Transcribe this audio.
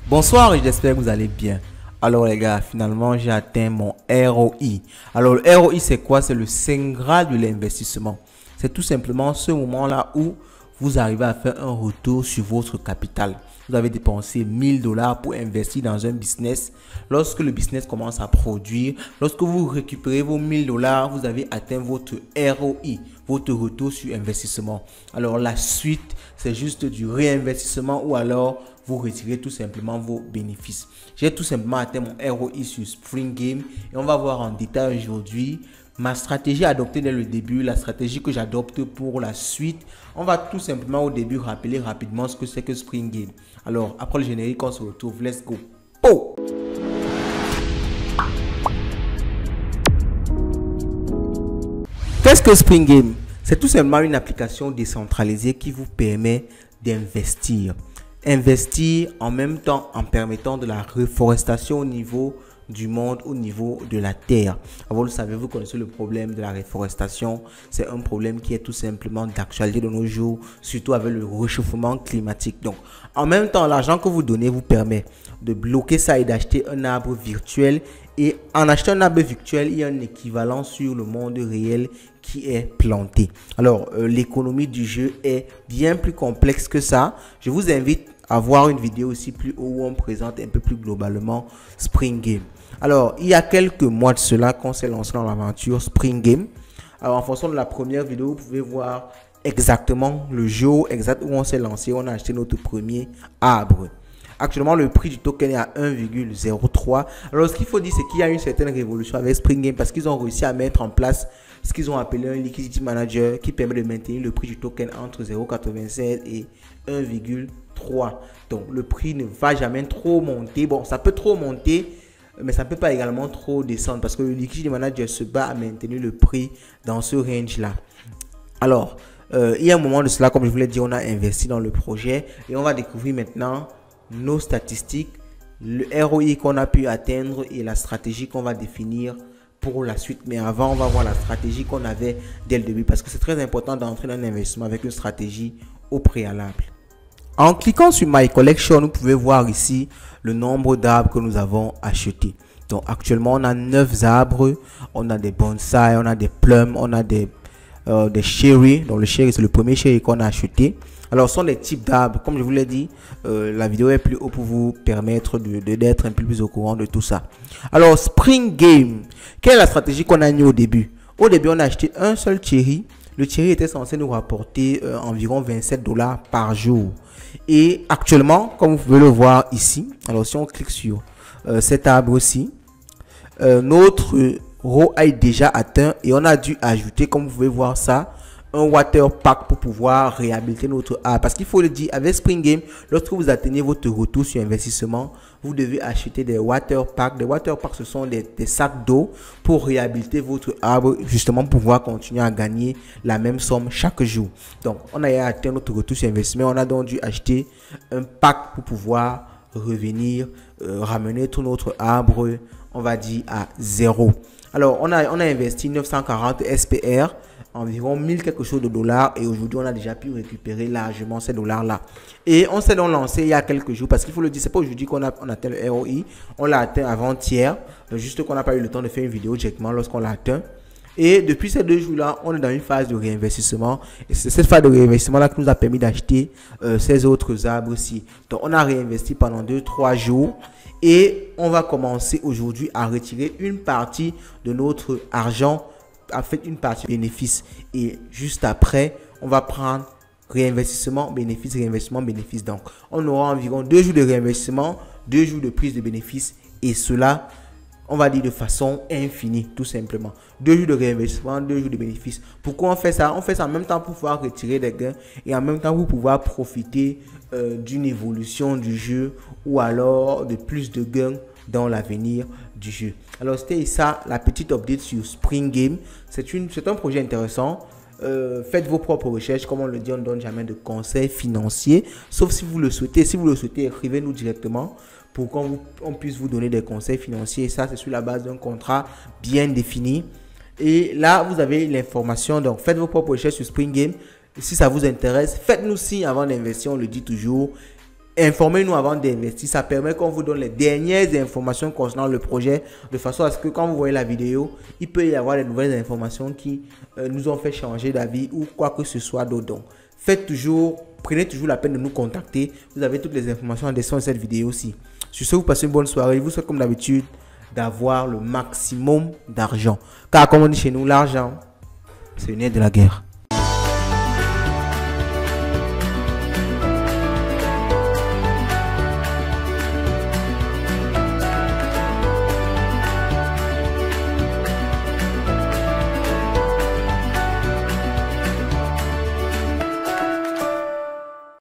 Bonsoir et j'espère que vous allez bien. Alors les gars, finalement j'ai atteint mon ROI. Alors le ROI c'est quoi? C'est le Saint Graal de l'investissement. C'est tout simplement ce moment-là où vous arrivez à faire un retour sur votre capital. Vous avez dépensé 1000 $ pour investir dans un business. Lorsque le business commence à produire, lorsque vous récupérez vos 1000 $, vous avez atteint votre ROI, votre retour sur investissement. Alors la suite, c'est juste du réinvestissement ou alors vous retirez tout simplement vos bénéfices. J'ai tout simplement atteint mon ROI sur Spring Game et on va voir en détail aujourd'hui ma stratégie adoptée dès le début, la stratégie que j'adopte pour la suite. On va tout simplement au début rappeler rapidement ce que c'est que Spring Game. Alors, après le générique, on se retrouve. Let's go. Oh! Qu'est-ce que Spring Game? C'est tout simplement une application décentralisée qui vous permet d'investir. Investir en même temps en permettant de la reforestation au niveau du monde, au niveau de la terre. Vous le savez, vous connaissez le problème de la reforestation. C'est un problème qui est tout simplement d'actualité de nos jours, surtout avec le réchauffement climatique. Donc, en même temps, l'argent que vous donnez vous permet de bloquer ça et d'acheter un arbre virtuel. Et en achetant un arbre virtuel, il y a un équivalent sur le monde réel qui est planté. Alors, l'économie du jeu est bien plus complexe que ça. Je vous invite à voir une vidéo aussi plus haut où on présente un peu plus globalement Spring Game. Alors, il y a quelques mois de cela qu'on s'est lancé dans l'aventure Spring Game. Alors, en fonction de la première vidéo, vous pouvez voir exactement le jour exact où on s'est lancé. On a acheté notre premier arbre. Actuellement, le prix du token est à 1,03. Alors, ce qu'il faut dire, c'est qu'il y a une certaine révolution avec Spring Game parce qu'ils ont réussi à mettre en place ce qu'ils ont appelé un Liquidity Manager qui permet de maintenir le prix du token entre 0,96 et 1,3. Donc, le prix ne va jamais trop monter. Bon, ça peut trop monter, mais ça ne peut pas également trop descendre parce que le Liquidity Manager se bat à maintenir le prix dans ce range-là. Alors, il y a un moment de cela, comme je vous l'ai dit, on a investi dans le projet et on va découvrir maintenant nos statistiques, le ROI qu'on a pu atteindre et la stratégie qu'on va définir pour la suite. Mais avant, on va voir la stratégie qu'on avait dès le début parce que c'est très important d'entrer dans un investissement avec une stratégie au préalable. En cliquant sur My Collection, vous pouvez voir ici le nombre d'arbres que nous avons achetés. Donc actuellement, on a 9 arbres, on a des bonsaïs, on a des plums, on a des cherry. Donc le cherry, c'est le premier cherry qu'on a acheté. Alors, ce sont des types d'arbres. Comme je vous l'ai dit, la vidéo est plus haut pour vous permettre d'être un peu plus au courant de tout ça. Alors, Spring Game. Quelle est la stratégie qu'on a mis au début? Au début, on a acheté un seul cherry. Le cherry était censé nous rapporter environ 27 $ par jour. Et actuellement, comme vous pouvez le voir ici, alors si on clique sur cet arbre-ci, notre ROI est déjà atteint et on a dû ajouter, comme vous pouvez voir ça, un water pack pour pouvoir réhabiliter notre arbre. Parce qu'il faut le dire, avec Spring Game, lorsque vous atteignez votre retour sur investissement, vous devez acheter des water packs. Des water packs, ce sont des sacs d'eau pour réhabiliter votre arbre, justement pour pouvoir continuer à gagner la même somme chaque jour. Donc, on a atteint notre retour sur investissement. On a donc dû acheter un pack pour pouvoir revenir, ramener tout notre arbre, on va dire, à 0. Alors, on a investi 940 SPR, environ 1000 quelque chose de dollars, et aujourd'hui on a déjà pu récupérer largement ces dollars là et on s'est donc lancé il y a quelques jours parce qu'il faut le dire, c'est pas aujourd'hui qu'on a atteint le ROI, on l'a atteint avant-hier, juste qu'on n'a pas eu le temps de faire une vidéo directement lorsqu'on l'a atteint. Et depuis ces 2 jours là, on est dans une phase de réinvestissement et c'est cette phase de réinvestissement là qui nous a permis d'acheter ces autres arbres aussi. Donc on a réinvesti pendant 2-3 jours et on va commencer aujourd'hui à retirer une partie de notre argent, a fait une partie bénéfice et juste après on va prendre réinvestissement bénéfice, réinvestissement bénéfice. Donc on aura environ 2 jours de réinvestissement, 2 jours de prise de bénéfice et cela on va dire de façon infinie tout simplement. 2 jours de réinvestissement, 2 jours de bénéfice. Pourquoi on fait ça? On fait ça en même temps pour pouvoir retirer des gains et en même temps pour pouvoir profiter d'une évolution du jeu ou alors de plus de gains dans l'avenir du jeu. Alors c'était ça la petite update sur Spring Game. C'est un projet intéressant. Faites vos propres recherches. Comme on le dit, on ne donne jamais de conseils financiers, sauf si vous le souhaitez. Si vous le souhaitez, écrivez-nous directement pour qu'on puisse vous donner des conseils financiers. Et ça, c'est sur la base d'un contrat bien défini. Et là, vous avez l'information. Donc, faites vos propres recherches sur Spring Game. Si ça vous intéresse, faites-nous signe avant d'investir. On le dit toujours. informez-nous avant d'investir. Ça permet qu'on vous donne les dernières informations concernant le projet, de façon à ce que quand vous voyez la vidéo, il peut y avoir des nouvelles informations qui nous ont fait changer d'avis ou quoi que ce soit d'autre. Donc, prenez toujours la peine de nous contacter. Vous avez toutes les informations en dessin de cette vidéo-ci. Sur ce, vous passez une bonne soirée. Je vous souhaite comme d'habitude d'avoir le maximum d'argent. Car comme on dit chez nous, l'argent, c'est une aide de la guerre.